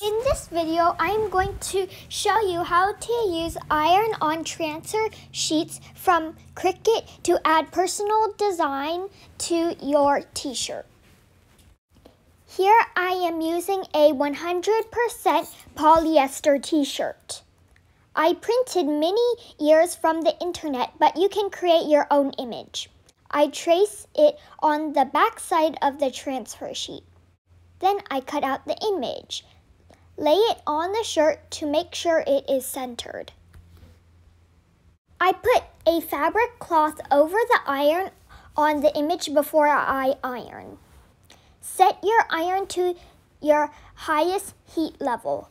In this video, I'm going to show you how to use iron-on transfer sheets from Cricut to add personal design to your t-shirt. Here I am using a 100% polyester t-shirt. I printed many ears from the internet, but you can create your own image. I trace it on the back side of the transfer sheet. Then I cut out the image. Lay it on the shirt to make sure it is centered. I put a fabric cloth over the iron on the image before I iron. Set your iron to your highest heat level.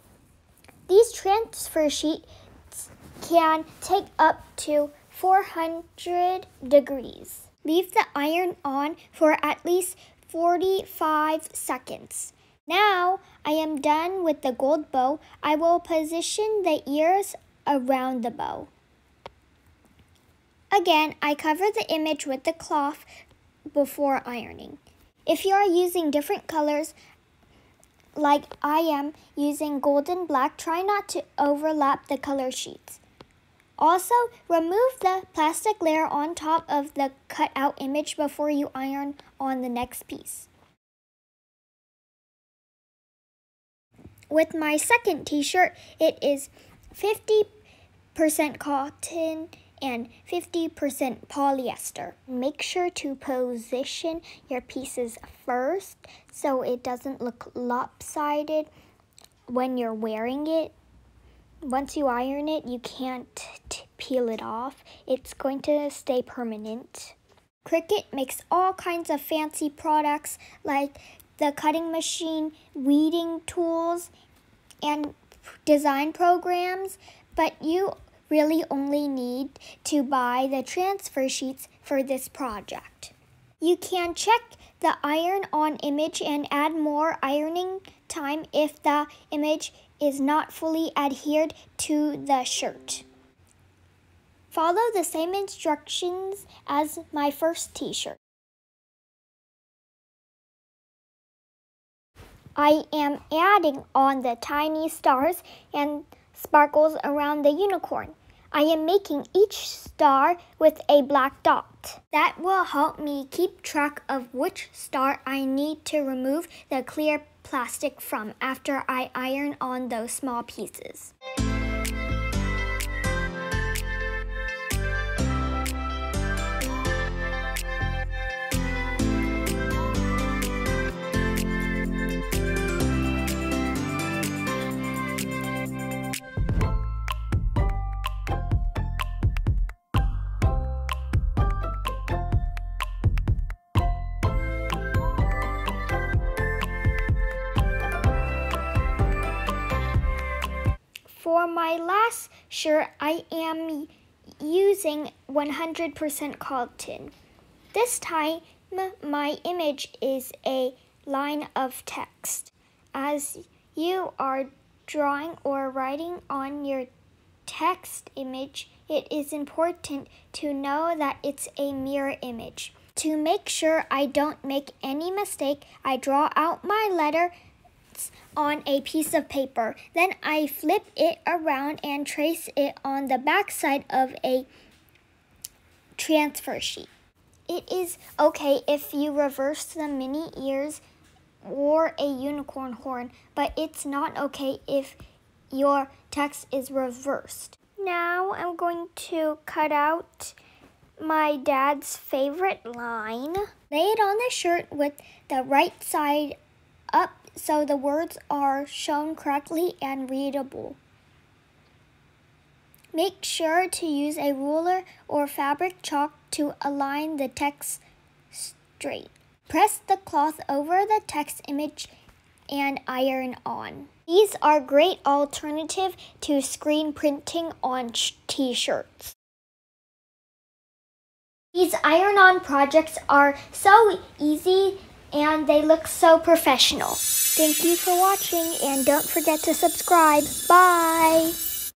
These transfer sheets can take up to 400 degrees. Leave the iron on for at least 45 seconds. Now I am done with the gold bow. I will position the ears around the bow. Again, I cover the image with the cloth before ironing. If you are using different colors, like I am using gold and black, try not to overlap the color sheets. Also, remove the plastic layer on top of the cut-out image before you iron on the next piece. With my second t-shirt, it is 50% cotton and 50% polyester. Make sure to position your pieces first so it doesn't look lopsided when you're wearing it. Once you iron it, you can't peel it off. It's going to stay permanent. Cricut makes all kinds of fancy products like the cutting machine, weeding tools, and design programs, but you really only need to buy the transfer sheets for this project. You can check the iron-on image and add more ironing time if the image is not fully adhered to the shirt. Follow the same instructions as my first t-shirt. I am adding on the tiny stars and sparkles around the unicorn. I am making each star with a black dot. That will help me keep track of which star I need to remove the clear plastic from after I iron on those small pieces. For my last shirt, I am using 100% cotton. This time, my image is a line of text. As you are drawing or writing on your text image, it is important to know that it's a mirror image. To make sure I don't make any mistake, I draw out my letter on a piece of paper. Then I flip it around and trace it on the back side of a transfer sheet. It is okay if you reverse the mini ears or a unicorn horn, but it's not okay if your text is reversed. Now I'm going to cut out my dad's favorite line. Lay it on the shirt with the right side up so the words are shown correctly and readable. Make sure to use a ruler or fabric chalk to align the text straight. Press the cloth over the text image and iron on. These are great alternative to screen printing on t-shirts. These iron-on projects are so easy and they look so professional. Thank you for watching and don't forget to subscribe. Bye!